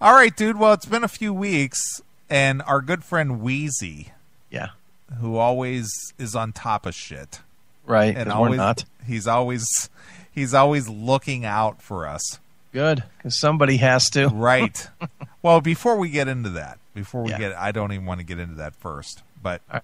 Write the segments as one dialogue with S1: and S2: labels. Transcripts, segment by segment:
S1: All right, dude. Well, it's been a few weeks, and our good friend Wheezy,
S2: Yeah.
S1: who always is on top of shit,
S2: Right.
S1: and
S2: 'Cause
S1: always
S2: we're not.
S1: he's always looking out for us.
S2: Good. Because somebody has to.
S1: Right. Well, before we get into that,
S2: Yeah.
S1: I don't even want to get into that first, but
S2: All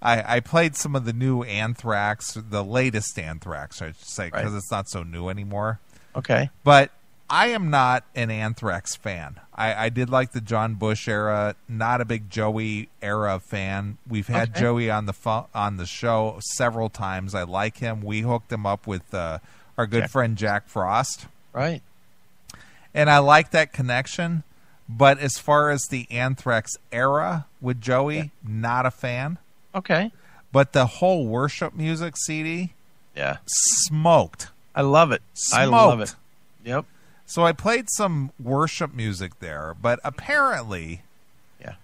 S2: right.
S1: I played some of the new Anthrax, the latest Anthrax, I should say, because
S2: Right.
S1: it's not so new anymore.
S2: Okay.
S1: But I am not an Anthrax fan. I did like the John Bush era, not a big Joey era fan. We've had
S2: Okay.
S1: Joey on the show several times. I like him. We hooked him up with our good
S2: Jack.
S1: friend Jack Frost.
S2: Right.
S1: And I like that connection. But as far as the Anthrax era with Joey, not a fan.
S2: Okay.
S1: But the whole worship music CD,
S2: Yeah.
S1: smoked.
S2: I love it. I love it. Yep.
S1: So I played some worship music there, but apparently
S2: Yeah.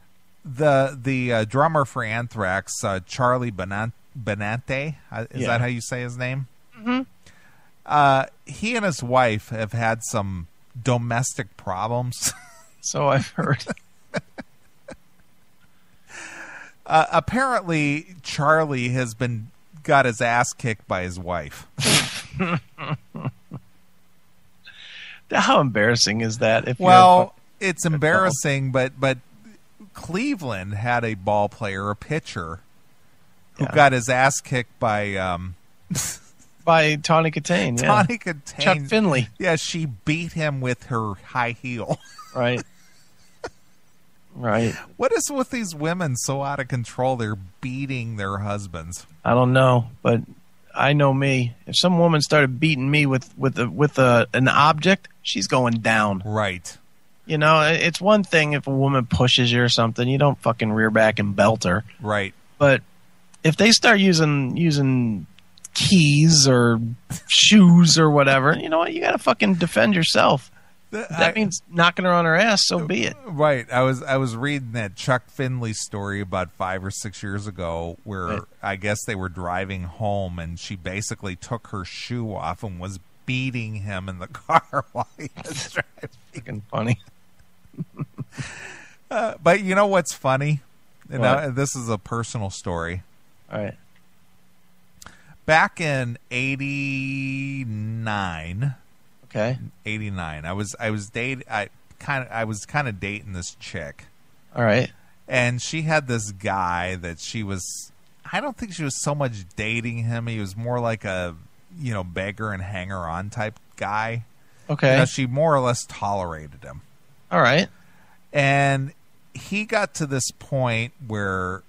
S1: the drummer for Anthrax, Charlie Benante, is
S2: Yeah.
S1: that how you say his name?
S2: Mm-hmm.
S1: He and his wife have had some domestic problems.
S2: So I've heard.
S1: Apparently, Charlie has got his ass kicked by his wife.
S2: How embarrassing is that? If
S1: Well, it's embarrassing, but Cleveland had a ball player, a pitcher, who
S2: Yeah.
S1: got his ass kicked by
S2: by Tawny Katane, yeah.
S1: Tawny Katane.
S2: Chuck Finley,
S1: Yeah, she beat him with her high heel.
S2: right? Right.
S1: What is with these women so out of control? They're beating their husbands.
S2: I don't know, but I know me. If some woman started beating me with an object, she's going down.
S1: Right.
S2: You know, it's one thing if a woman pushes you or something, you don't fucking rear back and belt her.
S1: Right.
S2: But if they start using keys or shoes or whatever, you know what? You got to fucking defend yourself. That means knocking her on her ass, so be it.
S1: Right. I was reading that Chuck Finley story about 5 or 6 years ago where
S2: Right.
S1: I guess they were driving home and she basically took her shoe off and was beating him in the car while he was driving.
S2: Fucking funny.
S1: But you know what's funny? And
S2: What?
S1: this is a personal story.
S2: All right.
S1: Back in 89,
S2: Okay.
S1: I was dating I was kind of dating this chick.
S2: All right.
S1: And she had this guy that I don't think she was so much dating him. He was more like a, beggar and hanger on type guy.
S2: Okay.
S1: She more or less tolerated him.
S2: All right.
S1: And he got to this point where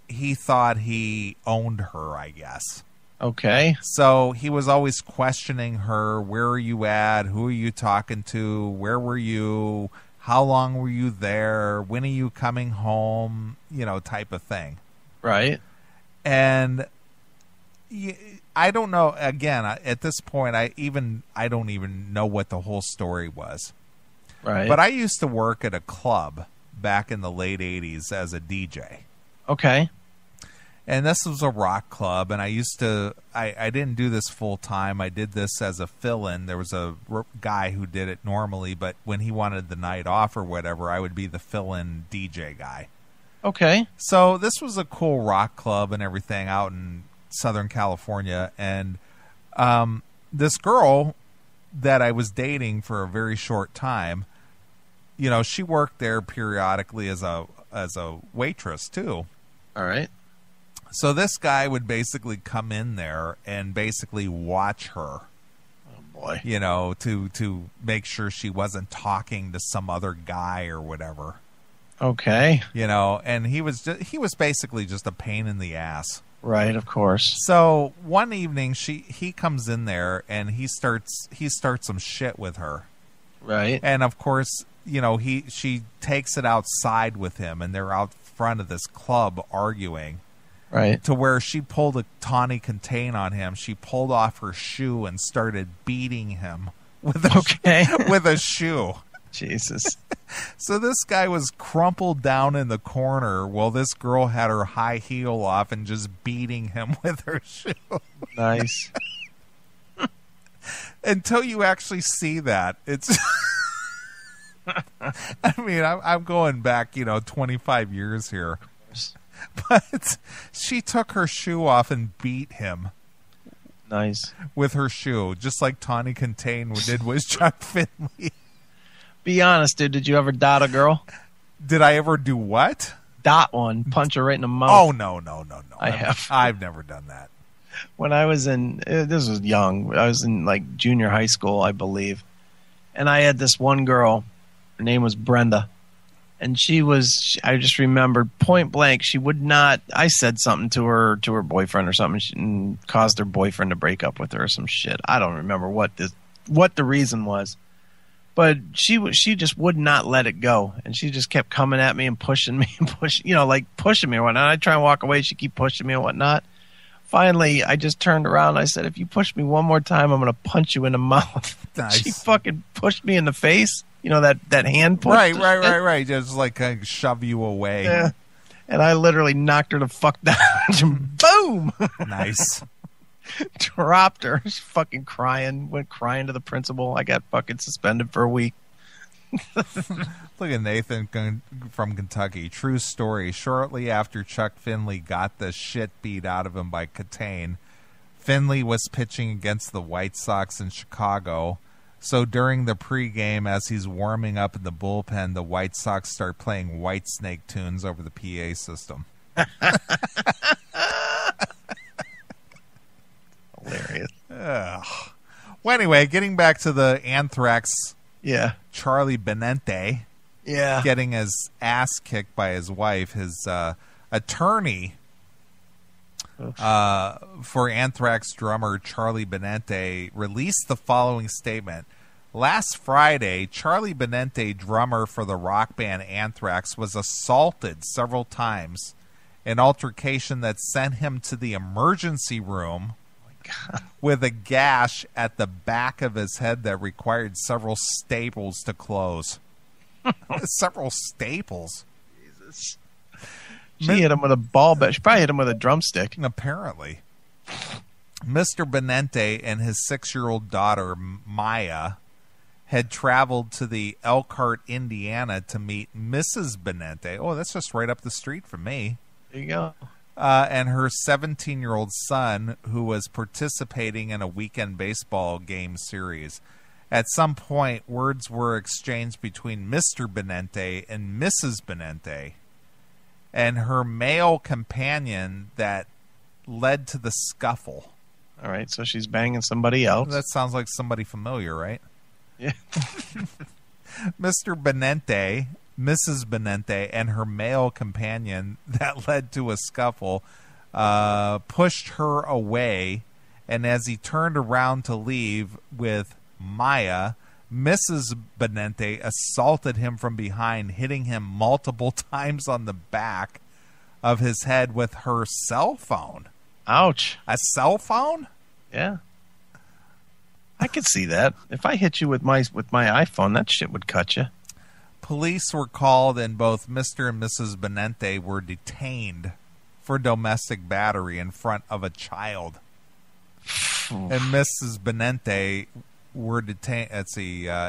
S1: he thought he owned her, I guess.
S2: Okay.
S1: So he was always questioning her. Where are you at? Who are you talking to? Where were you? How long were you there? When are you coming home? Type of thing.
S2: Right.
S1: And I don't know. Again, at this point, I don't even know what the whole story was.
S2: Right.
S1: But I used to work at a club back in the late 80s as a DJ.
S2: Okay.
S1: And this was a rock club, and I didn't do this full time. I did this as a fill-in. There was a guy who did it normally, but when he wanted the night off or whatever, I would be the fill-in DJ guy.
S2: Okay.
S1: So this was a cool rock club and everything out in Southern California. And this girl that I was dating for a very short time, she worked there periodically as a waitress too.
S2: All right.
S1: So this guy would basically come in there and basically watch her,
S2: Oh boy.
S1: to make sure she wasn't talking to some other guy or whatever,
S2: Okay.
S1: and he was basically just a pain in the ass.
S2: Right. Of course.
S1: So one evening he comes in there and he starts some shit with her.
S2: Right.
S1: And of course, she takes it outside with him and they're out front of this club arguing.
S2: Right.
S1: To where she pulled a Tawny Katane on him. She pulled off her shoe and started beating him with a shoe.
S2: Jesus.
S1: So this guy was crumpled down in the corner while this girl had her high heel off and just beating him with her shoe.
S2: Nice.
S1: Until you actually see that. It's I mean, I'm going back, 25 years here. But she took her shoe off and beat him.
S2: Nice.
S1: With her shoe, just like Tawny Contain did with Chuck Finley.
S2: Be honest, dude. Did you ever dot a girl?
S1: Did I ever do what?
S2: Dot one. Punch her right in the mouth.
S1: Oh, no.
S2: I have.
S1: I've never done that.
S2: When I was this was young. I was in like junior high school, I believe. And I had this one girl. Her name was Brenda. And I just remembered point blank, she would not, I said something to her boyfriend or something and caused her boyfriend to break up with her or some shit. I don't remember what the reason was. But she just would not let it go. And she just kept coming at me and pushing me and pushing me and whatnot. I'd try and walk away. She'd keep pushing me and whatnot. Finally, I just turned around and I said, if you push me one more time, I'm going to punch you in the mouth.
S1: Nice.
S2: She fucking pushed me in the face. That hand push.
S1: Right. Just like shove you away.
S2: Yeah. And I literally knocked her the fuck down. Boom! Nice. Dropped her. She's fucking crying. Went crying to the principal. I got fucking suspended for a week.
S1: Look at Nathan from Kentucky. True story. Shortly after Chuck Finley got the shit beat out of him by Catane, Finley was pitching against the White Sox in Chicago. So during the pregame, as he's warming up in the bullpen, the White Sox start playing Whitesnake tunes over the PA system.
S2: Hilarious.
S1: Well, anyway, getting back to the Anthrax, Charlie Benante, getting his ass kicked by his wife, his attorney for Anthrax drummer Charlie Benante released the following statement. Last Friday, Charlie Benante, drummer for the rock band Anthrax, was assaulted several times, an altercation that sent him to the emergency room with a gash at the back of his head that required several staples to close. Several staples?
S2: Jesus. She hit him with a ball bat. She probably hit him with a drumstick.
S1: Apparently. Mr. Benante and his 6-year-old daughter, Maya, had traveled to the Elkhart, Indiana to meet Mrs. Benante. Oh, that's just right up the street from me.
S2: There you go.
S1: And her 17-year-old son, who was participating in a weekend baseball game series. At some point, words were exchanged between Mr. Benante and Mrs. Benante and her male companion that led to the scuffle.
S2: All right, so she's banging somebody else.
S1: That sounds like somebody familiar, right?
S2: Yeah.
S1: Mr. Benante, Mrs. Benante, and her male companion that led to a scuffle pushed her away, and as he turned around to leave with Maya, Mrs. Benante assaulted him from behind, hitting him multiple times on the back of his head with her cell phone.
S2: Ouch.
S1: A cell phone?
S2: Yeah. I could see that. If I hit you with my iPhone, that shit would cut you.
S1: Police were called and both Mr. and Mrs. Benante were detained for domestic battery in front of a child. And Mrs. Benante were detained.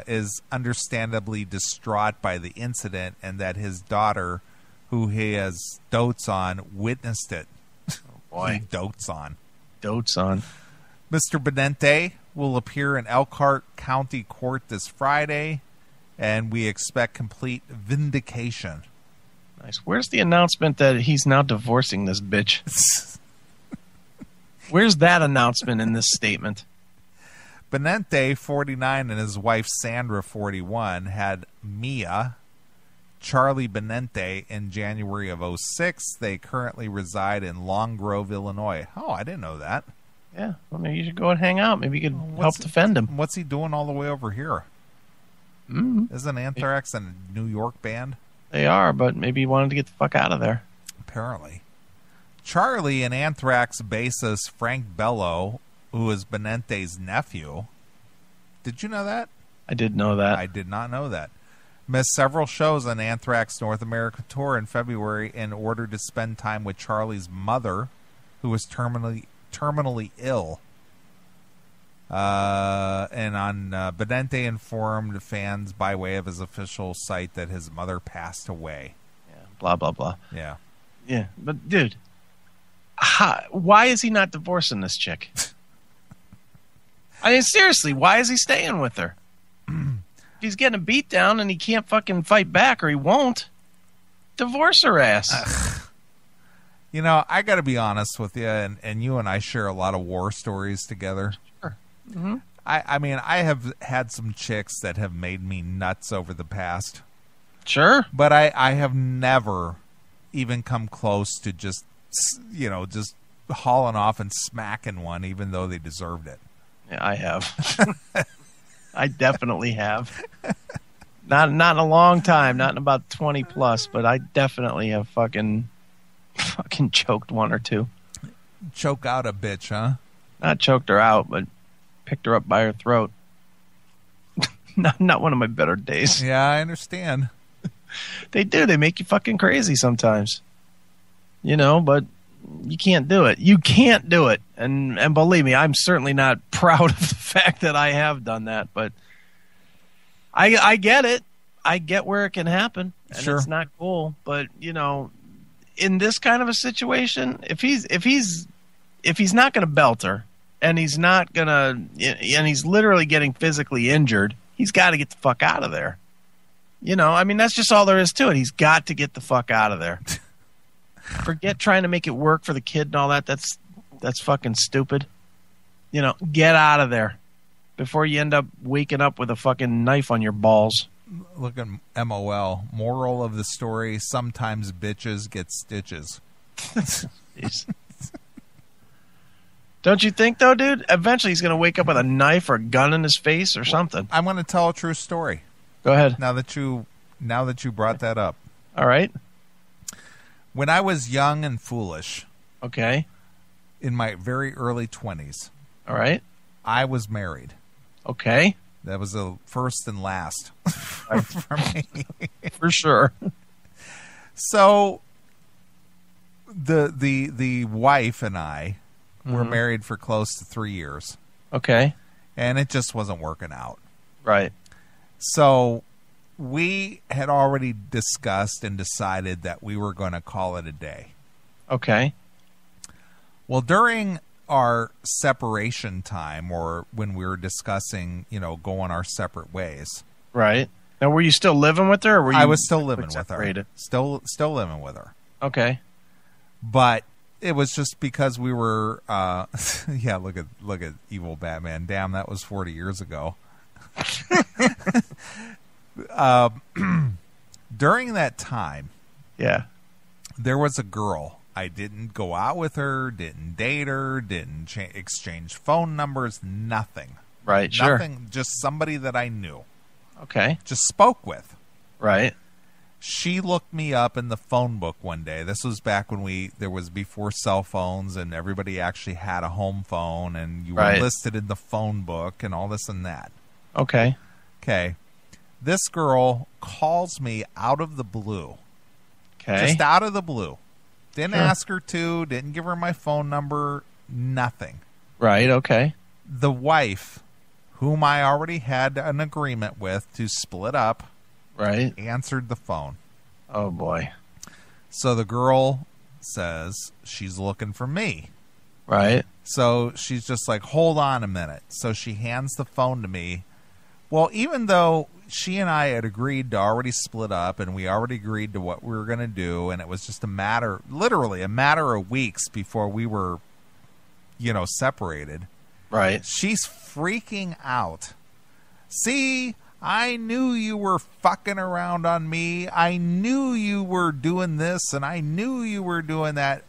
S1: Is understandably distraught by the incident and that his daughter, who he has dotes on, witnessed it.
S2: Oh boy,
S1: dotes on. Mr. Benante will appear in Elkhart County Court this Friday, and we expect complete vindication.
S2: Nice. Where's the announcement that he's now divorcing this bitch? Where's that announcement in this statement?
S1: Benante, 49, and his wife Sandra, 41, had Mia, Charlie Benante, in January of 2006. They currently reside in Long Grove, Illinois. Oh, I didn't know that.
S2: Yeah, well, maybe you should go and hang out. Maybe you could help defend him.
S1: What's he doing all the way over here? Isn't Anthrax a New York band?
S2: They are, but maybe he wanted to get the fuck out of there.
S1: Apparently. Charlie and Anthrax bassist Frank Bello, who is Benante's nephew. Did you know that?
S2: I did know that.
S1: I did not know that. Missed several shows on Anthrax North America tour in February in order to spend time with Charlie's mother, who was terminally ill. And on Benante informed fans by way of his official site that his mother passed away.
S2: Yeah, blah, blah, blah.
S1: Yeah.
S2: Yeah, but dude, why is he not divorcing this chick? I mean, seriously, why is he staying with her? If he's getting a beat down and he can't fucking fight back, or he won't, divorce her ass.
S1: You know, I got to be honest with you, and you and I share a lot of war stories together.
S2: Sure. Mm-hmm.
S1: I mean, I have had some chicks that have made me nuts over the past.
S2: Sure.
S1: But I have never even come close to just hauling off and smacking one, even though they deserved it.
S2: Yeah, I have. I definitely have. Not in a long time, not in about 20 plus, but I definitely have fucking choked one or two.
S1: Choke out a bitch, huh?
S2: Not choked her out, but picked her up by her throat. Not one of my better days.
S1: Yeah, I understand.
S2: They do. They make you fucking crazy sometimes. You know, but you can't do it. You can't do it. And believe me, I'm certainly not proud of the fact that I have done that, but I get it. I get where it can happen, and
S1: sure.
S2: It's not cool. But you know, in this kind of a situation, if he's not going to belt her, and he's not gonna, and he's literally getting physically injured, he's got to get the fuck out of there. You know, I mean, that's just all there is to it. He's got to get the fuck out of there. Forget trying to make it work for the kid and all that. That's fucking stupid. You know, get out of there before you end up waking up with a fucking knife on your balls.
S1: Look at MOL. Moral of the story, sometimes bitches get stitches.
S2: Don't you think, though, dude? Eventually he's going to wake up with a knife or a gun in his face or something.
S1: I'm going to tell a true story.
S2: Go ahead.
S1: Now that you brought that up.
S2: All right.
S1: When I was young and foolish,
S2: okay,
S1: in my very early 20s,
S2: all right,
S1: I was married.
S2: Okay.
S1: That was the first and last for me.
S2: For sure.
S1: So the wife and I were married for close to 3 years.
S2: Okay.
S1: And it just wasn't working out.
S2: Right.
S1: So we had already discussed and decided that we were going to call it a day.
S2: Okay.
S1: Well, during our separation time, or when we were discussing, going our separate ways.
S2: Right. Now, were you still living with her? Or were you
S1: I was still living with
S2: separated?
S1: her. Still living with her.
S2: Okay.
S1: But it was just because we were, yeah, look at evil Batman. Damn, that was 40 years ago. During that time,
S2: yeah,
S1: there was a girl. I didn't go out with her, didn't date her, didn't exchange phone numbers, nothing.
S2: Right, sure.
S1: Nothing, just somebody that I knew.
S2: Okay.
S1: Just spoke with.
S2: Right.
S1: She looked me up in the phone book one day. This was back when there was before cell phones and everybody actually had a home phone and you were listed in the phone book and all this and that.
S2: Okay.
S1: Okay. This girl calls me out of the blue.
S2: Okay.
S1: Just out of the blue. Didn't ask her to, didn't give her my phone number, nothing.
S2: Right, okay.
S1: The wife, whom I already had an agreement with to split up, answered the phone.
S2: Oh, boy.
S1: So the girl says she's looking for me.
S2: Right.
S1: So she's just like, hold on a minute. So she hands the phone to me. Well, even though she and I had agreed to already split up and we already agreed to what we were going to do, and it was just literally a matter of weeks before we were, separated.
S2: Right.
S1: She's freaking out. See, I knew you were fucking around on me. I knew you were doing this and I knew you were doing that.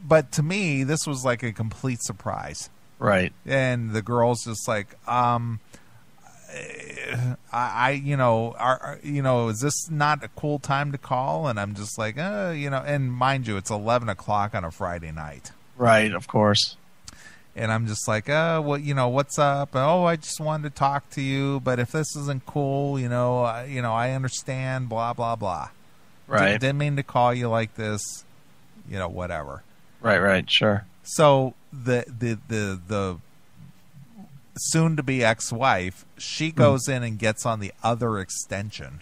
S1: But to me, this was like a complete surprise.
S2: Right.
S1: And the girl's just like, is this not a cool time to call? And I'm just like, and mind you, it's 11 o'clock on a Friday night.
S2: Right, of course.
S1: And I'm just like, what's up? Oh, I just wanted to talk to you, but if this isn't cool, I understand, blah, blah, blah.
S2: Right.
S1: Didn't mean to call you like this, whatever.
S2: Right, sure.
S1: So the soon-to-be ex-wife, she goes in and gets on the other extension.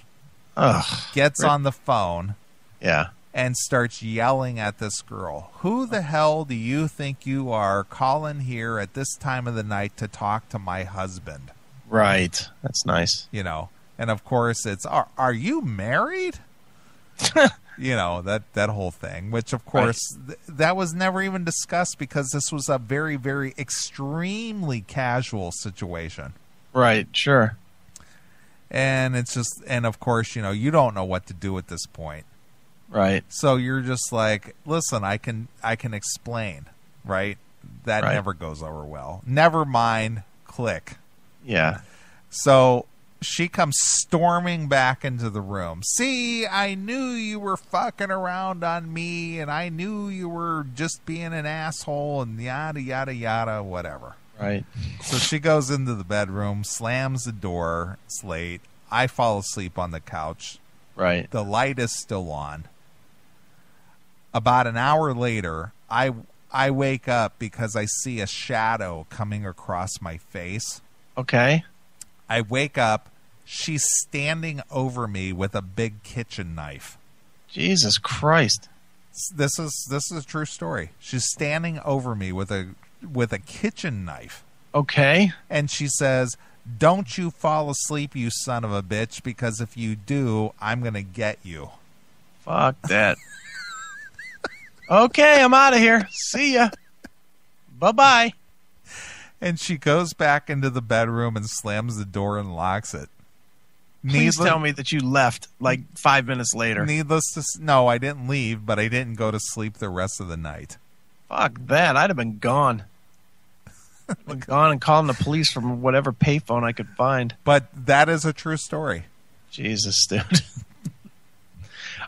S2: Ugh.
S1: Gets on the phone.
S2: Yeah.
S1: And starts yelling at this girl. Who the hell do you think you are calling here at this time of the night to talk to my husband?
S2: Right. That's nice.
S1: You know, and of course it's, are you married? You know, that whole thing, which of course that was never even discussed because this was a very, very extremely casual situation.
S2: Right. Sure.
S1: And it's just, and of course, you know, you don't know what to do at this point.
S2: Right.
S1: So you're just like, listen, I can explain, right? That never goes over well. Never mind, click.
S2: Yeah.
S1: So she comes storming back into the room. See, I knew you were fucking around on me, and I knew you were just being an asshole, and yada, yada, yada, whatever.
S2: Right.
S1: So she goes into the bedroom, slams the door. It's late. I fall asleep on the couch.
S2: Right.
S1: The light is still on. About an hour later, I wake up because I see a shadow coming across my face.
S2: Okay.
S1: I wake up. She's standing over me with a big kitchen knife.
S2: Jesus Christ.
S1: This is a true story. She's standing over me with a kitchen knife.
S2: Okay.
S1: And she says, "Don't you fall asleep, you son of a bitch, because if you do, I'm going to get you."
S2: Fuck that. Okay, I'm out of here. See ya. Bye-bye.
S1: And she goes back into the bedroom and slams the door and locks it.
S2: Please tell me that you left like 5 minutes later.
S1: No, I didn't leave, but I didn't go to sleep the rest of the night.
S2: Fuck that. I'd have been gone. Gone and calling the police from whatever payphone I could find.
S1: But that is a true story.
S2: Jesus, dude.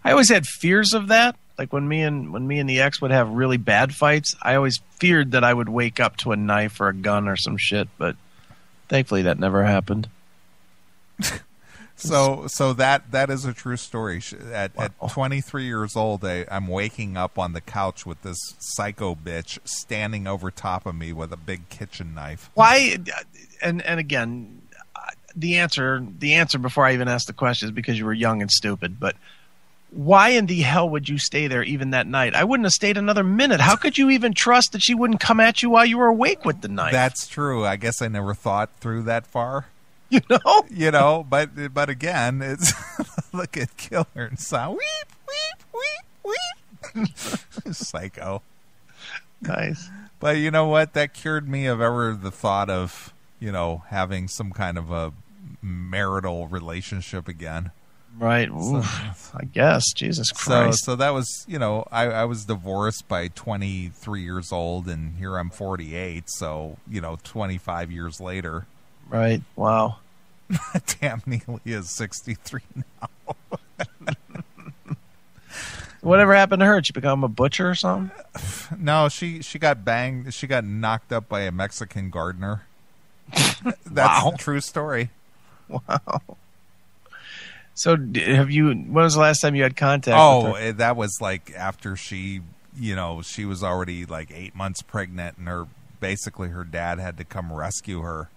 S2: I always had fears of that. Like when me and the ex would have really bad fights, I always feared that I would wake up to a knife or a gun or some shit, but thankfully that never happened.
S1: So that is a true story. At 23 years old, I'm waking up on the couch with this psycho bitch standing over top of me with a big kitchen knife.
S2: Why? And again, the answer before I even asked the question is because you were young and stupid. But why in the hell would you stay there even that night? I wouldn't have stayed another minute. How could you even trust that she wouldn't come at you while you were awake with the knife?
S1: That's true. I guess I never thought through that far.
S2: You know,
S1: but again, it's look at killer and sound. Weep. Psycho.
S2: Nice.
S1: But you know what? That cured me of ever the thought of, you know, having some kind of a marital relationship again.
S2: Right. I guess. Jesus Christ.
S1: So that was, you know, I was divorced by 23 years old, and here I'm 48. So, you know, 25 years later.
S2: Right. Wow.
S1: Damn, Neeley is 63 now.
S2: Whatever happened to her? Did she become a butcher or something?
S1: No, she got banged. She got knocked up by a Mexican gardener. That's a true story.
S2: Wow. So when was the last time you had contact with her?
S1: That was like after she was already like 8 months pregnant, and basically her dad had to come rescue her.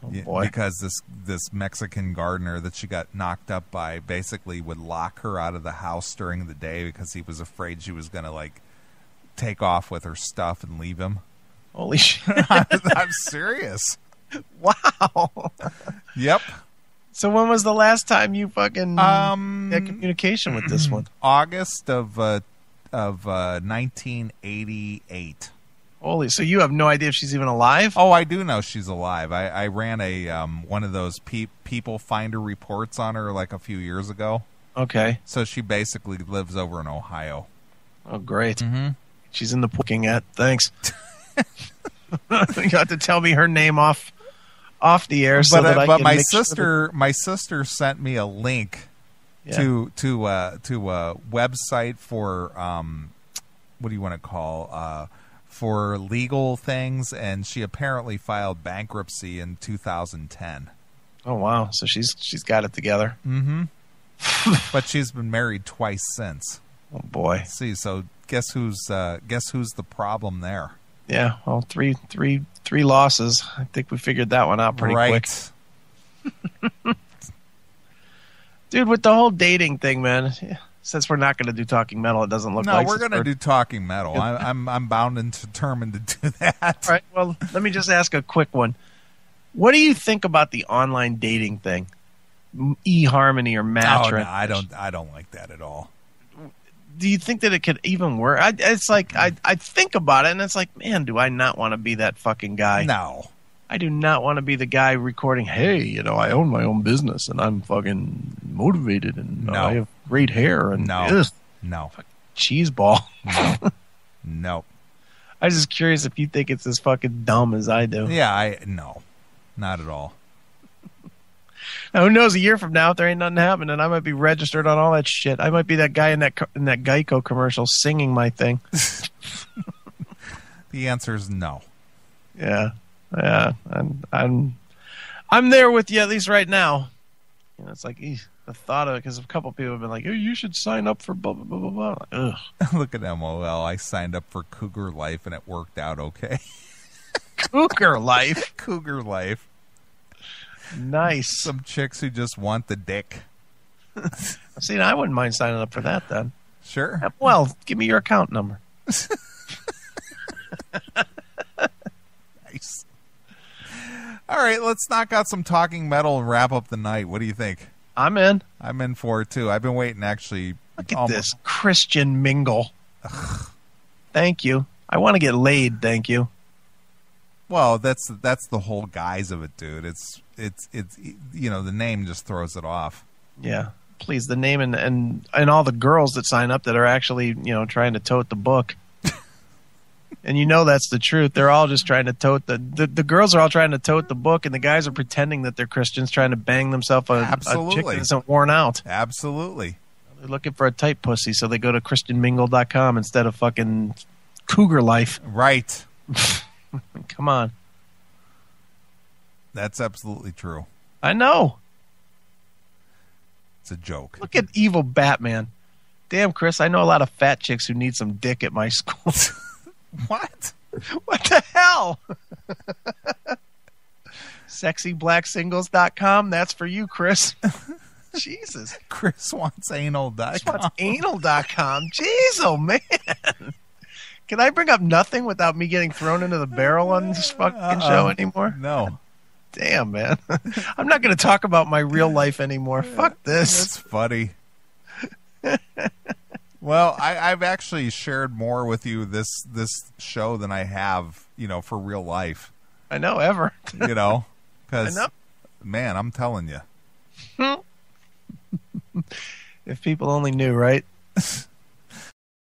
S2: Oh, boy.
S1: Because this Mexican gardener that she got knocked up by basically would lock her out of the house during the day because he was afraid she was going to like take off with her stuff and leave him.
S2: Holy shit.
S1: I'm serious.
S2: Wow.
S1: Yep.
S2: So when was the last time you fucking had communication with this one?
S1: August of 1988.
S2: Holy, so you have no idea if she's even alive?
S1: Oh, I do know she's alive. I ran a one of those people finder reports on her like a few years ago.
S2: Okay.
S1: So she basically lives over in Ohio.
S2: Oh, great.
S1: Mm-hmm.
S2: She's in the looking at. Thanks. You have to tell me her name off the air, so that I can.
S1: But my sister sent me a link to a website for what do you want to call for legal things, and she apparently filed bankruptcy in 2010.
S2: Oh wow! So she's got it together.
S1: Mm-hmm. But she's been married twice since.
S2: Oh boy!
S1: Let's see, so guess who's the problem there?
S2: Yeah, well, three losses. I think we figured that one out pretty quick. Dude, with the whole dating thing, man, since we're not going to do Talking Metal, it doesn't look like...
S1: No, we're going to do Talking Metal. I'm bound and determined to do that.
S2: All right, well, let me just ask a quick one. What do you think about the online dating thing? eHarmony or Match?
S1: Oh, no, I don't like that at all.
S2: Do you think that it could even work? It's like I think about it, and it's like, man, do I not want to be that fucking guy?
S1: No.
S2: I do not want to be the guy recording, hey, I own my own business, and I'm fucking motivated, and I have great hair. And
S1: no.
S2: Cheese ball.
S1: No.
S2: I was just curious if you think it's as fucking dumb as I do.
S1: Yeah, no. Not at all.
S2: Now, who knows? A year from now, if there ain't nothing happening, I might be registered on all that shit. I might be that guy in that Geico commercial singing my thing.
S1: The answer is no.
S2: Yeah. I'm there with you at least right now. It's like the thought of it, because a couple people have been like, "Oh, you should sign up for blah blah blah blah blah." Ugh.
S1: Look at MOL. I signed up for Cougar Life and it worked out okay.
S2: Cougar Life.
S1: Cougar Life.
S2: Nice.
S1: Some chicks who just want the dick.
S2: See, I wouldn't mind signing up for that then.
S1: Sure.
S2: Well, give me your account number.
S1: Nice. All right, let's knock out some Talking Metal and wrap up the night. What do you think?
S2: I'm in.
S1: I'm in for it too. I've been waiting actually.
S2: Look at this Christian mingle. Ugh. Thank you. I want to get laid. Thank you.
S1: Well, that's the whole guise of it, dude. It's the name just throws it off.
S2: Yeah. Please, the name and all the girls that sign up that are actually, trying to tote the book. And that's the truth. They're all just trying to tote the girls are all trying to tote the book, and the guys are pretending that they're Christians, trying to bang themselves a chick that isn't worn out.
S1: Absolutely.
S2: They're looking for a tight pussy, so they go to christianmingle.com instead of fucking Cougar Life.
S1: Right.
S2: Come on.
S1: That's absolutely true.
S2: I know.
S1: It's a joke.
S2: Look at evil Batman. Damn, Chris, I know a lot of fat chicks who need some dick at my school.
S1: What?
S2: What the hell? SexyBlackSingles.com. That's for you, Chris. Jesus.
S1: Chris wants anal.com.
S2: Chris wants anal.com. Jeez, oh man. Can I bring up nothing without me getting thrown into the barrel on this fucking show anymore?
S1: No.
S2: Damn, man. I'm not going to talk about my real life anymore. Fuck this.
S1: That's funny. Well, I've actually shared more with you this show than I have, for real life.
S2: I know, ever.
S1: Because, man, I'm telling you.
S2: If people only knew, right?